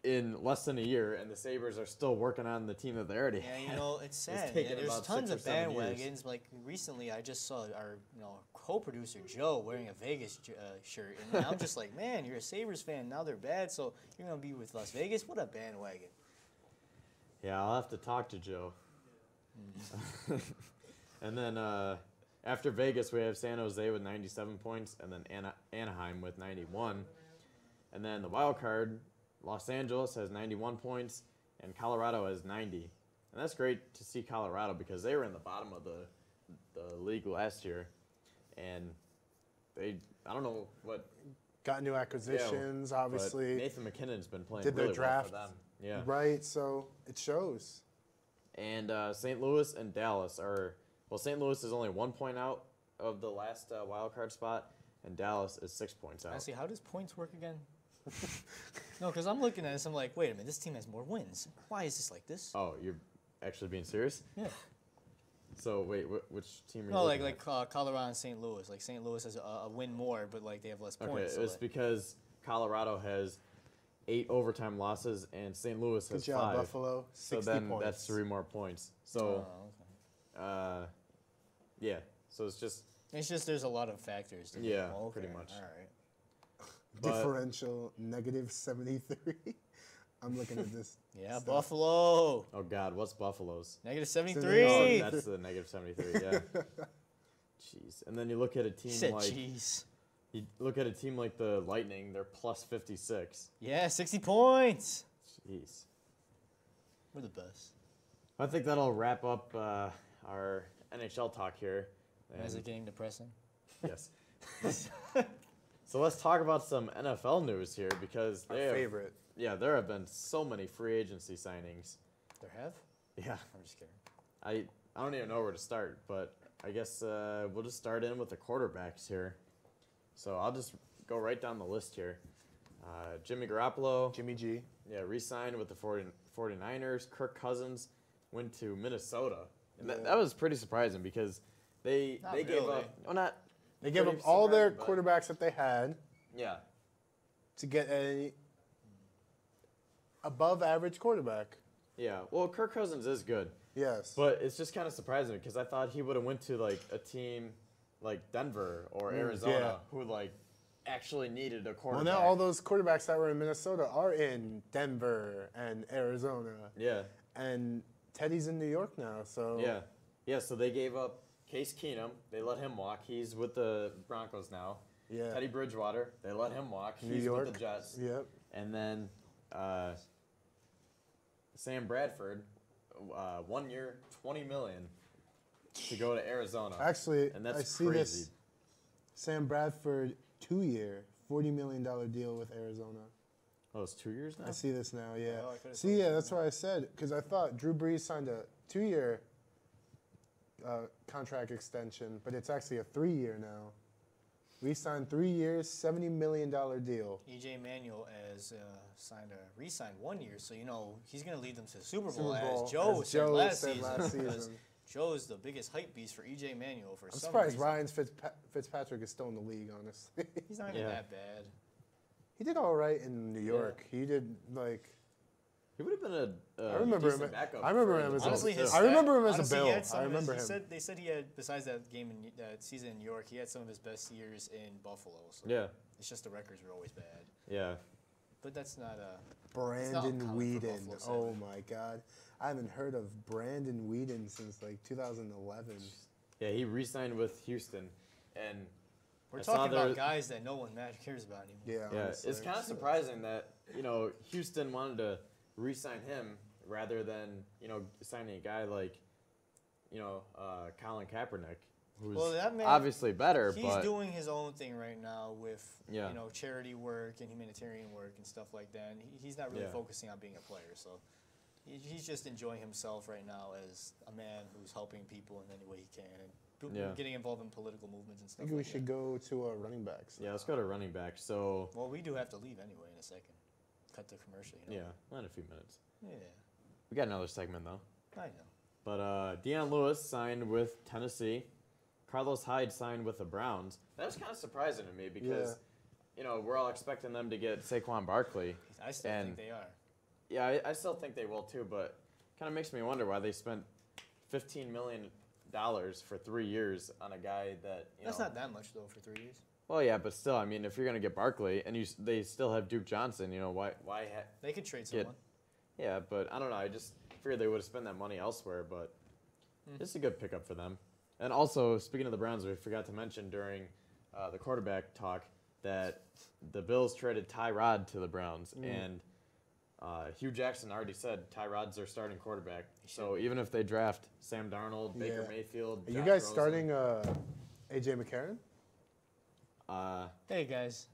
in less than a year, and the Sabres are still working on the team that they already had. Yeah, you know, it's sad. There's tons of bandwagons. Like recently, I just saw our co-producer Joe wearing a Vegas shirt, and I'm just like, man, you're a Sabres fan. Now they're bad, so you're gonna be with Las Vegas. What a bandwagon! Yeah, I'll have to talk to Joe. And then after Vegas, we have San Jose with 97 points, and then Anaheim with 91. And then the wild card, Los Angeles has 91 points, and Colorado has 90. And that's great to see Colorado because they were in the bottom of the league last year. And they, I don't know what. Got new acquisitions, obviously. Nathan McKinnon's been playing did really their draft, well for them. Yeah. Right, so it shows. And St. Louis and Dallas are, well, St. Louis is only 1 point out of the last wild card spot, and Dallas is 6 points out. Actually, how does points work again? No, because I'm looking at this, I'm like, wait a minute, this team has more wins. Why is this like this? Oh, you're actually being serious? Yeah. So wait, which team are you No, looking like Colorado and St. Louis. Like St. Louis has a win more, but like they have less points. Okay, so it's because Colorado has 8 overtime losses and St. Louis has 5. Good job, Buffalo. 60 so then points. that's 3 more points. So, yeah. So it's just there's a lot of factors. Pretty much. All right. Differential negative 73. I'm looking at this. Yeah, stuff. Buffalo. Oh God, what's Buffalo's? Negative 73. Oh, that's the negative 73. Yeah. Jeez. And then you look at a team you look at a team like the Lightning. They're plus 56. Yeah, 60 points. Jeez. We're the best. I think that'll wrap up our NHL talk here. Is it getting depressing? Yes. So let's talk about some NFL news here because Our favorite. Yeah, there have been so many free agency signings. There have? Yeah. I'm just kidding. I don't even know where to start, but I guess we'll just start in with the quarterbacks here. So I'll just go right down the list here. Jimmy Garoppolo. Jimmy G. Yeah, re-signed with the 49ers. Kirk Cousins went to Minnesota. And that was pretty surprising because they gave up. Well, not. They gave up all their quarterbacks that they had. Yeah. To get a above average quarterback. Yeah. Well, Kirk Cousins is good. Yes. But it's just kind of surprising because I thought he would have went to like a team like Denver or Arizona who like actually needed a quarterback. Well, now all those quarterbacks that were in Minnesota are in Denver and Arizona. Yeah. And Teddy's in New York now, so. Yeah. Yeah, so they gave up Case Keenum. They let him walk. He's with the Broncos now. Yeah. Teddy Bridgewater. They let him walk. New He's York. with the Jets. Yep. And then Sam Bradford, 1 year, $20 million to go to Arizona. Actually, and that's I see crazy. this. Sam Bradford, 2-year, $40 million deal with Arizona. Oh, it's 2 years now? I see this now, yeah. Oh, See, yeah, that's what I said, because I thought Drew Brees signed a 2-year contract extension, but it's actually a 3-year now. We signed 3 years, $70 million deal. E.J. Manuel has re-signed 1 year, so he's going to lead them to the Super Bowl, as Joe said last season. Because Joe's the biggest hype beast for E.J. Manuel for I'm some surprised reason. Ryan Fitzpatrick is still in the league, honestly. He's not even that bad. He did all right in New York. He did He would have been I remember him. backup. I remember him as honestly, I remember him as a Bill. I remember him. They said he had, besides that that season in New York, he had some of his best years in Buffalo. So yeah. It's just the records were always bad. Yeah. But that's not Brandon Whedon. Oh my God, I haven't heard of Brandon Whedon since like 2011. Yeah, he re-signed with Houston, and we're talking about guys that no one cares about anymore. Yeah. Yeah, it's kind of surprising that Houston wanted to re-sign him rather than signing a guy like Colin Kaepernick, who's obviously better. He's doing his own thing right now with charity work and humanitarian work and stuff like that. And he's not really focusing on being a player, so he's just enjoying himself right now as a man who's helping people in any way he can and getting involved in political movements and stuff. I think we should go to running backs. Yeah, let's go to running back. So. Well, we do have to leave anyway in a second. Cut the commercial. Yeah, not in a few minutes. Yeah. We got another segment though. I know. But Deion Lewis signed with Tennessee. Carlos Hyde signed with the Browns. That was kind of surprising to me because, we're all expecting them to get Saquon Barkley. I still think they are. Yeah, I still think they will too, but kind of makes me wonder why they spent $15 million for 3 years on a guy that, That's not that much, though, for 3 years. Well, yeah, but still, I mean, if you're going to get Barkley and they still have Duke Johnson, why they could trade someone. Yeah, but I don't know. I just figured they would have spent that money elsewhere, but it's a good pickup for them. And also, speaking of the Browns, we forgot to mention during the quarterback talk that the Bills traded Tyrod to the Browns, and Hugh Jackson already said Tyrod's their starting quarterback. So even if they draft Sam Darnold, Baker Mayfield, Are you guys starting A.J. McCarron? Hey, guys.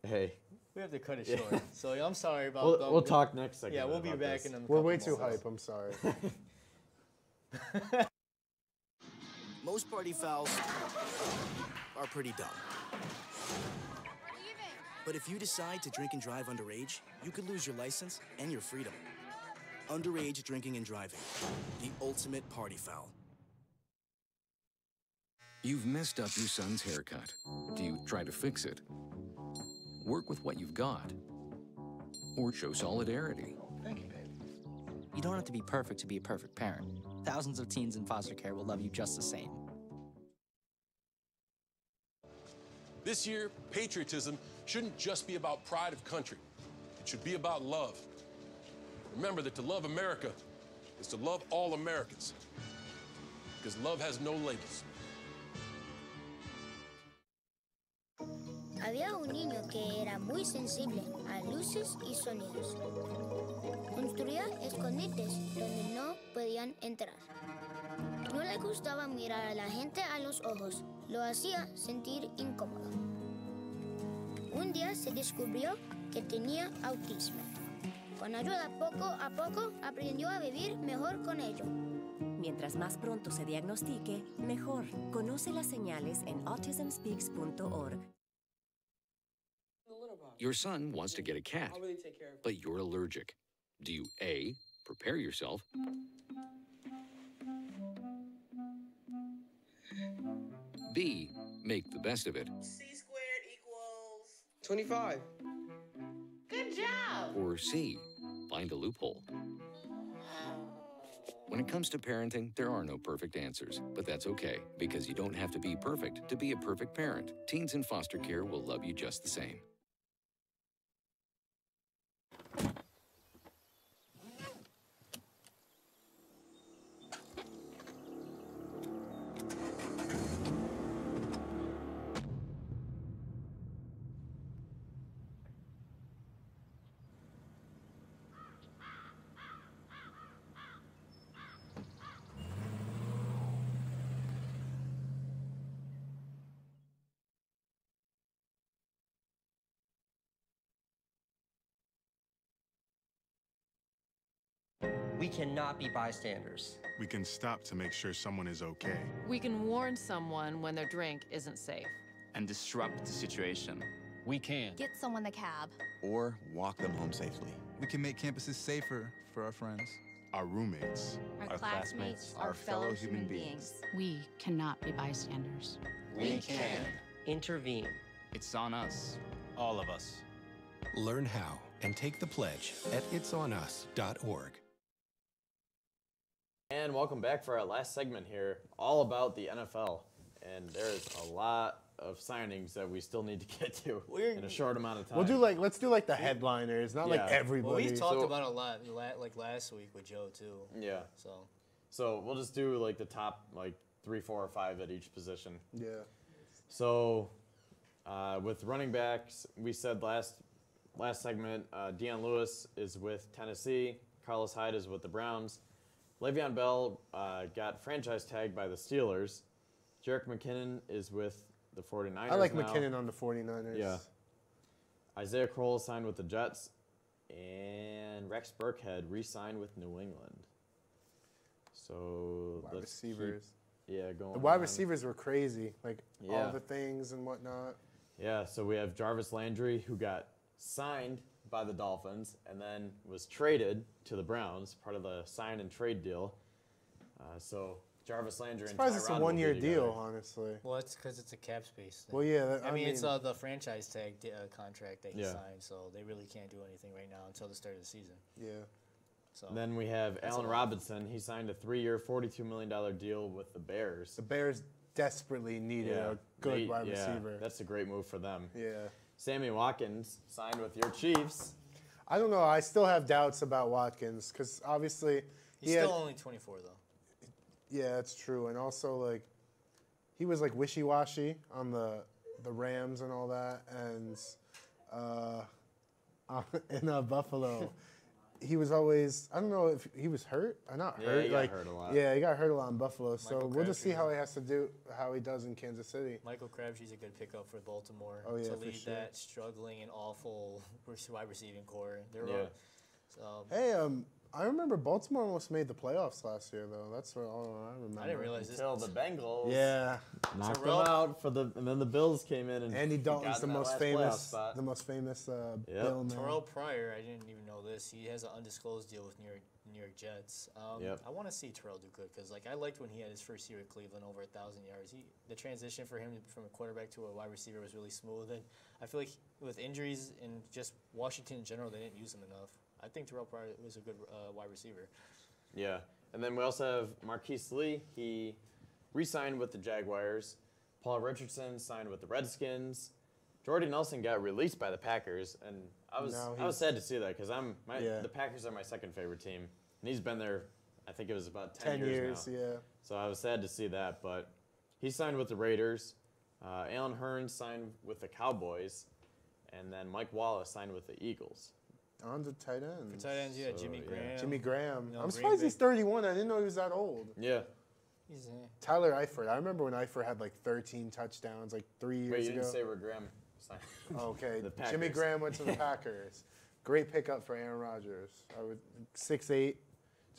Hey. We have to cut it short. So I'm sorry about We'll talk next segment. Yeah, we'll be back in a We're way too hype. I'm sorry. Most party fouls are pretty dumb. But if you decide to drink and drive underage, you could lose your license and your freedom. Underage drinking and driving, the ultimate party foul. You've messed up your son's haircut. Do you try to fix it? Work with what you've got? Or show solidarity? Thank you, baby. You don't have to be perfect to be a perfect parent. Thousands of teens in foster care will love you just the same. This year, patriotism shouldn't just be about pride of country. It should be about love. Remember that to love America is to love all Americans. Because love has no labels. Había un niño que era muy sensible a luces y sonidos. Construía escondites donde no podían entrar. No le gustaba mirar a la gente a los ojos. Lo hacía sentir incómodo. Un día se descubrió que tenía autismo. Con ayuda poco a poco aprendió a vivir mejor con ello. Mientras más pronto se diagnostique, mejor. Conoce las señales en autismspeaks.org. Your son wants to get a cat, but you're allergic. Do you A, prepare yourself, B, make the best of it, C squared equals 25. Good job. or C, find a loophole? When it comes to parenting, there are no perfect answers, but that's okay, because you don't have to be perfect to be a perfect parent. Teens in foster care will love you just the same. We cannot be bystanders. We can stop to make sure someone is okay. We can warn someone when their drink isn't safe. And disrupt the situation. We can. Get someone the cab. Or walk them home safely. We can make campuses safer for our friends. Our roommates. Our classmates, our fellow human beings. We cannot be bystanders. We can. Intervene. It's on us. All of us. Learn how and take the pledge at itsonus.org. And welcome back for our last segment here, all about the NFL. And there's a lot of signings that we still need to get to in a short amount of time. We'll do let's do the headliners, not like everybody. Well, we talked about a lot like last week with Joe too. Yeah. So we'll just do the top 3, 4, or 5 at each position. Yeah. So with running backs, we said last segment, Deion Lewis is with Tennessee, Carlos Hyde is with the Browns. Le'Veon Bell got franchise tagged by the Steelers. Jerick McKinnon is with the 49ers I like now. McKinnon on the 49ers. Yeah. Isaiah Crowell signed with the Jets. And Rex Burkhead re-signed with New England. So wide receivers. Going The wide on. receivers were crazy. Yeah. All the things and whatnot. Yeah, so we have Jarvis Landry, who got signed by the Dolphins and then was traded to the Browns, part of the sign and trade deal. So Jarvis Landry and Surprised it's a Tyrod will be one-year together. deal, honestly. Well, it's because it's a cap space thing. Well, yeah. I mean, it's the franchise tag contract that he Yeah. signed, so they really can't do anything right now until the start of the season. Yeah. So And then we have Allen Robinson. He signed a 3-year, $42 million deal with the Bears. The Bears desperately needed a good wide receiver. That's a great move for them. Yeah. Sammy Watkins signed with your Chiefs. I don't know. I still have doubts about Watkins because obviously he's still only 24 though. Yeah, that's true. And also he was wishy-washy on the Rams and all that, and in Buffalo. He was always, I don't know if he was hurt or not hurt. He got hurt a lot. Yeah, he got hurt a lot in Buffalo. So Michael we'll just see Crabtree. how he does in Kansas City. Michael Crabtree's a good pickup for Baltimore Oh, yeah, to for lead sure. that struggling and awful wide receiving core. They're Hey, I remember Baltimore almost made the playoffs last year, though. That's what all I remember. I didn't realize this. Until the Bengals knocked them out and then the Bills came in and Andy Dalton's got the in that most last famous, playoff spot. Bill man. Terrell Pryor, I didn't even know this. He has an undisclosed deal with New York Jets. I want to see Terrell do good because I liked when he had his first year at Cleveland, over 1,000 yards. The transition for him from a quarterback to a wide receiver was really smooth, and I feel like with injuries and just Washington in general, they didn't use him enough. I think Terrell Pryor was a good wide receiver. Yeah, and then we also have Marquise Lee. He re-signed with the Jaguars. Paul Richardson signed with the Redskins. Jordy Nelson got released by the Packers, and I was sad to see that because the Packers are my second favorite team, and he's been there. I think it was about 10 years now. Yeah. So I was sad to see that, but he signed with the Raiders. Alan Hearns signed with the Cowboys, and then Mike Wallace signed with the Eagles. On to tight ends. For tight ends, yeah, Jimmy Graham. Jimmy Graham. No, I'm Green surprised Bay. he's 31. I didn't know he was that old. Yeah. Tyler Eifert. I remember when Eifert had 13 touchdowns 3 years ago. Wait, you didn't say where Graham Okay, The Jimmy Packers. Graham went to the Packers. Great pickup for Aaron Rodgers. I would 6'8".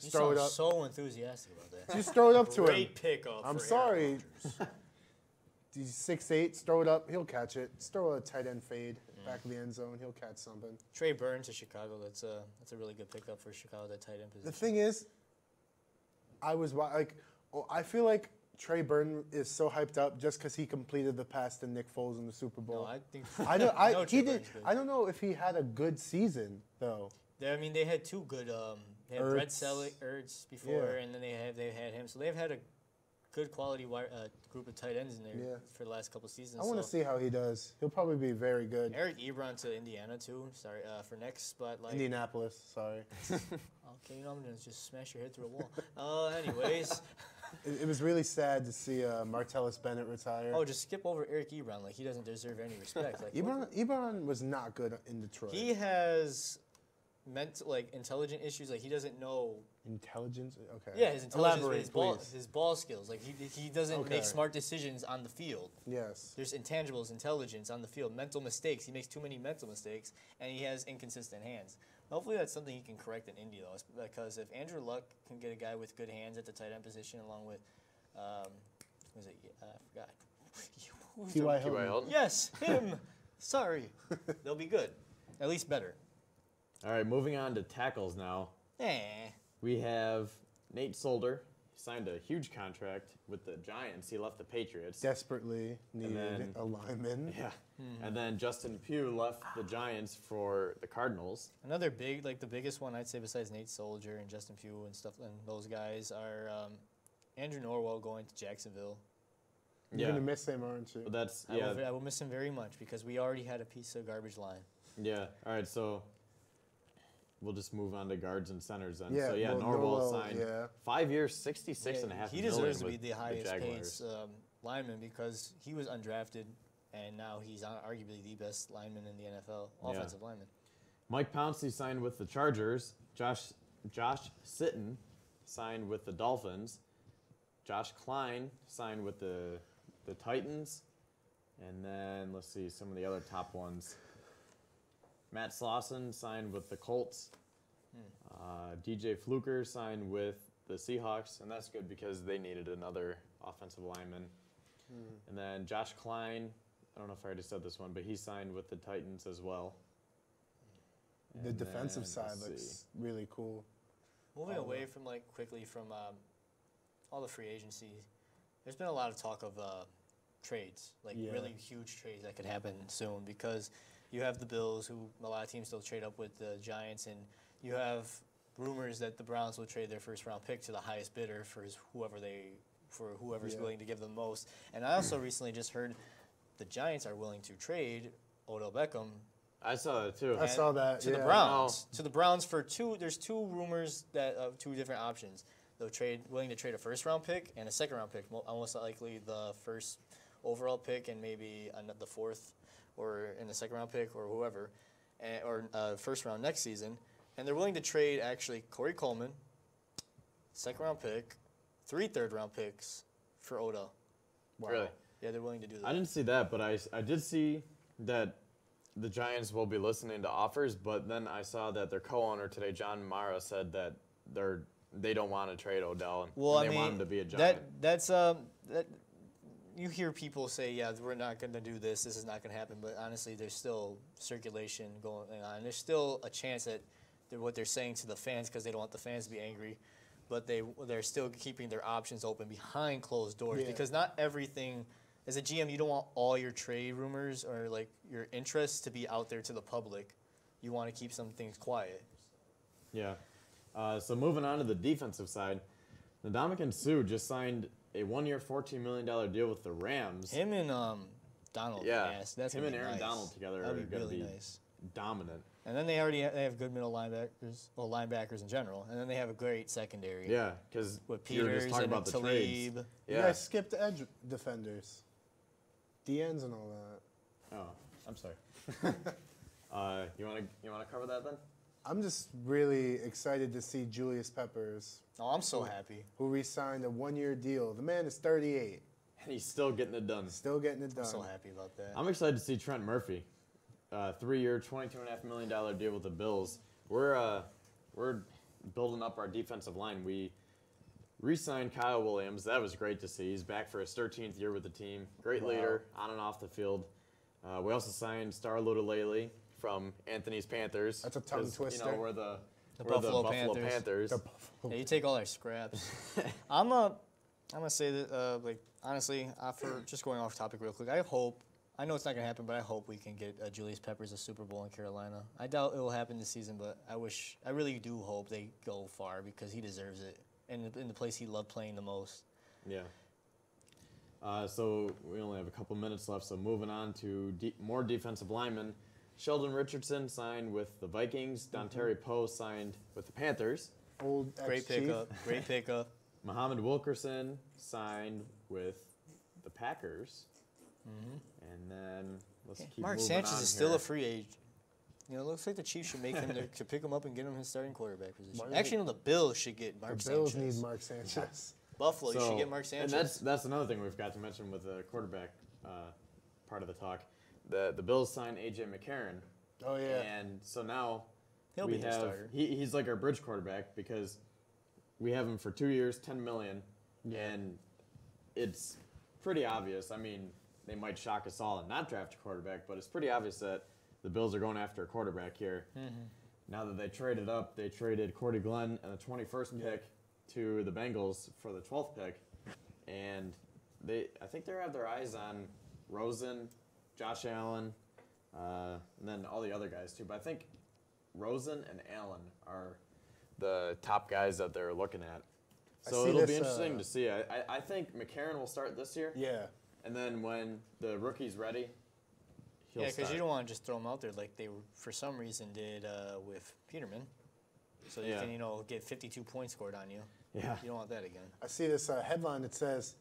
You Throw it sound up. so enthusiastic about that. Just throw it up to him. Great pickup. I'm for sorry. Aaron Rodgers. He's 6'8", throw it up, he'll catch it. Just throw a tight end fade back of the end zone, he'll catch something. Trey Burns to Chicago. That's a really good pickup for Chicago. That tight end position. The thing is, I feel like Trey Burton is so hyped up just because he completed the pass to Nick Foles in the Super Bowl. No, I think I Trey Burton's good. don't know if he had a good season though. I mean, they had two good. They had Brett Ertz before, Yeah. and then they had him. So they've had a good quality group of tight ends in there for the last couple seasons. I want to see how he does. He'll probably be very good. Eric Ebron to Indiana too. Sorry for next, but like Indianapolis. Sorry. Okay, I'm gonna just smash your head through a wall. Anyways. It was really sad to see Martellus Bennett retire. Oh, just skip over Eric Ebron. Like, he doesn't deserve any respect. Like, Ebron was not good in Detroit. He has intelligent issues. Like, he doesn't know. Intelligence? Okay. Yeah, his intelligence, Elaborate, his ball skills. Like, he doesn't make smart decisions on the field. Yes. There's intangibles, intelligence on the field, mental mistakes. He makes too many mental mistakes, and he has inconsistent hands. Hopefully that's something he can correct in Indy, though, because if Andrew Luck can get a guy with good hands at the tight end position, along with, who was it? I forgot. T.Y. Hilton. Yes, him. Sorry. They'll be good. At least better. All right, moving on to tackles now. We have Nate Solder. He signed a huge contract with the Giants. He left the Patriots. Desperately needed a lineman. Yeah. And then Justin Pugh left the Giants for the Cardinals. Another big, like the biggest one I'd say besides Nate Soldier and Justin Pugh and stuff, and those guys are Andrew Norwell going to Jacksonville. You're gonna miss him, aren't you? That's I will miss him very much because we already had a piece of garbage line. Yeah. All right. So we'll just move on to guards and centers then. Yeah, so well, Norwell signed 5 years, $66.5 million. He deserves to be the with highest paid Jaguars. lineman because he was undrafted, and now he's arguably the best lineman in the NFL, offensive lineman. Mike Pouncey signed with the Chargers. Josh Sitton signed with the Dolphins. Josh Klein signed with the Titans. And then let's see some of the other top ones. Matt Slauson signed with the Colts. DJ Fluker signed with the Seahawks, and that's good because they needed another offensive lineman. And then Josh Klein, I don't know if I already said this one, but he signed with the Titans as well. The And defensive then, side let's looks see. really cool. Moving away from quickly from all the free agency, there's been a lot of talk of trades, really huge trades that could happen soon because you have the Bills, who a lot of teams still trade up with the Giants, and you have rumors that the Browns will trade their first-round pick to the highest bidder for whoever's willing to give them the most. And I also recently just heard the Giants are willing to trade Odell Beckham. I saw that too. I saw that. To the Browns. To the Browns for two. There's two rumors that of two different options. They'll willing to trade a first-round pick and a second-round pick. Most likely the first overall pick and maybe the fourth, or in the second-round pick or whoever, or first round next season. And they're willing to trade actually Corey Coleman, second-round pick, 3 third-round picks for Odell. Wow. Really? Yeah, they're willing to do that. I didn't see that, but I did see that the Giants will be listening to offers, but then I saw that their co-owner today, John Mara, said that they don't want to trade Odell, and they want him to be a Giant. That's you hear people say, yeah, we're not going to do this. This is not going to happen. But honestly, there's still circulation going on. There's still a chance that what they're saying to the fans, because they don't want the fans to be angry, but they're still keeping their options open behind closed doors. Yeah. Because not everything, as a GM, you don't want all your trade rumors or like your interests to be out there to the public. You want to keep some things quiet. Yeah. So moving on to the defensive side, Ndamukong Suh just signed a 1-year, $14 million deal with the Rams. Him and Donald. Yeah, that's him and Aaron nice. Donald together are That'd be going to really be nice. dominant. And then they have good middle linebackers, linebackers in general. And then they have a great secondary. Yeah, because with you were Peters just talking and about the Talib. trades. You guys skipped edge defenders, DNs and all that. Oh, I'm sorry. You want to cover that then? I'm just really excited to see Julius Peppers. Oh, I'm so happy. Who re-signed a 1-year deal. The man is 38. And he's still getting it done. Still getting it done. I'm so happy about that. I'm excited to see Trent Murphy. 3-year, $22.5 million deal with the Bills. We're building up our defensive line. We re-signed Kyle Williams. That was great to see. He's back for his 13th year with the team. Great leader on and off the field. We also signed Star Lutalele from Anthony's Panthers. That's a tongue twister. You know, we're the Buffalo Panthers. Yeah, you take all our scraps. I'm gonna say that like honestly, for just going off topic real quick, I know it's not gonna happen, but I hope we can get Julius Peppers a Super Bowl in Carolina. I doubt it will happen this season, but I really do hope they go far because he deserves it, and in the place he loved playing the most. Yeah. So we only have a couple minutes left, so moving on to more defensive linemen. Sheldon Richardson signed with the Vikings. Dontari Poe signed with the Panthers. Great pickup. Great pickup. Muhammad Wilkerson signed with the Packers. And then let's keep Mark moving Sanchez on is still here. a free agent. You know, it looks like the Chiefs should make him to pick him up and get him his starting quarterback position. Actually, no, the Bills should get Mark Sanchez. The Bills need Mark Sanchez. Buffalo, you should get Mark Sanchez. And that's another thing we've got to mention with the quarterback part of the talk. The Bills signed A.J. McCarron. Oh, yeah. And so now He'll be the starter. He's like our bridge quarterback because we have him for 2 years, $10 million, and it's pretty obvious. I mean, they might shock us all and not draft a quarterback, but it's pretty obvious that the Bills are going after a quarterback here. Now that they traded up, they traded Cordy Glenn and the 21st pick to the Bengals for the 12th pick, and I think they have their eyes on Rosen, Josh Allen, and then all the other guys too. But I think Rosen and Allen are the top guys that they're looking at. So it'll be interesting to see. I think McCarron will start this year. Yeah. And then when the rookie's ready, he'll because start. you don't want to just throw him out there like they for some reason did with Peterman. So you can, get 52 points scored on you. Yeah. You don't want that again. I see this headline that says,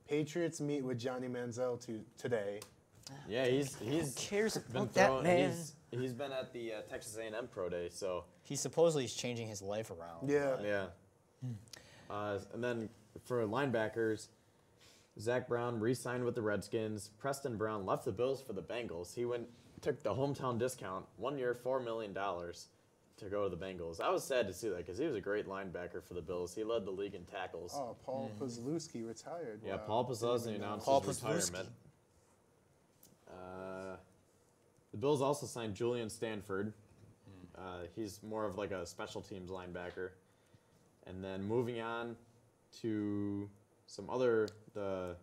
Patriots meet with Johnny Manziel today. Yeah, he's cares been about that man. He's been at the Texas A&M Pro Day, so He supposedly is changing his life around. Yeah. And then for linebackers, Zach Brown re-signed with the Redskins. Preston Brown left the Bills for the Bengals. He took the hometown discount, 1 year, $4 million to go to the Bengals. I was sad to see that because he was a great linebacker for the Bills. He led the league in tackles. Oh, Paul Pazlewski retired. Yeah, Wow. Paul Pazlewski announced his retirement. The Bills also signed Julian Stanford. He's more of like a special teams linebacker. And then moving on to some other, the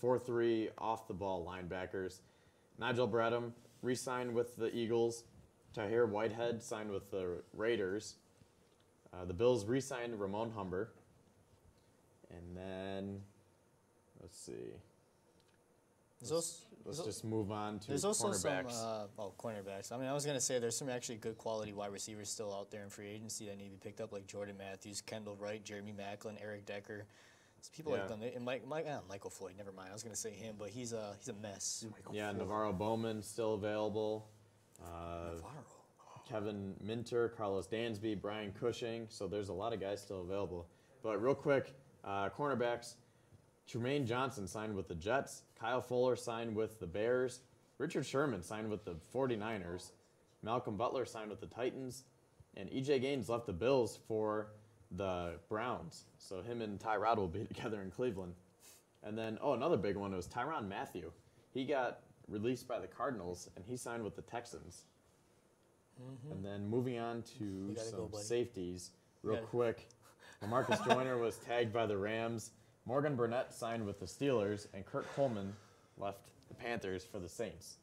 4-3 off-the-ball linebackers. Nigel Bradham re-signed with the Eagles. Tahir Whitehead signed with the Raiders. The Bills re-signed Ramon Humber. And then, let's see. Let's just move on to There's also cornerbacks. some cornerbacks. I mean, I was going to say there's some actually good quality wide receivers still out there in free agency that need to be picked up, like Jordan Matthews, Kendall Wright, Jeremy Maclin, Eric Decker. It's people like them. And Michael Floyd, never mind. I was going to say him, but he's a mess. Navarro Bowman still available. Kevin Minter, Carlos Dansby, Brian Cushing. So there's a lot of guys still available. But real quick, cornerbacks. Tremaine Johnson signed with the Jets. Kyle Fuller signed with the Bears. Richard Sherman signed with the 49ers. Malcolm Butler signed with the Titans. And E.J. Gaines left the Bills for the Browns. So him and Tyrod will be together in Cleveland. And then, another big one was Tyrann Mathieu. He got released by the Cardinals, and he signed with the Texans. And then moving on to some safeties real quick. LaMarcus Joyner was tagged by the Rams. Morgan Burnett signed with the Steelers, and Kurt Coleman left the Panthers for the Saints.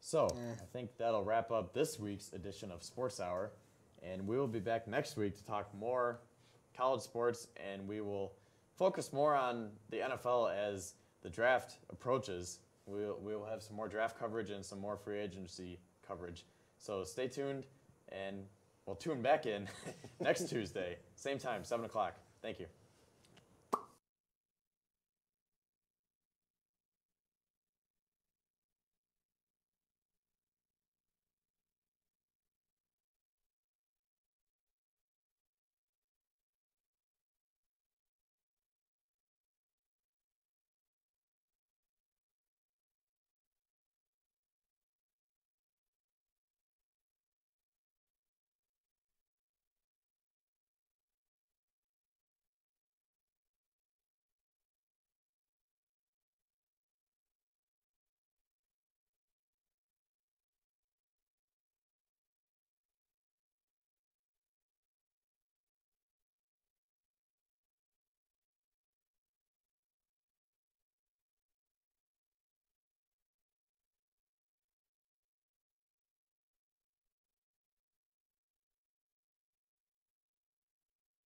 So I think that'll wrap up this week's edition of Sports Hour, and we will be back next week to talk more college sports, and we will focus more on the NFL as the draft approaches. We will have some more draft coverage and some more free agency coverage. So stay tuned, and tune back in next Tuesday, same time, 7 o'clock. Thank you.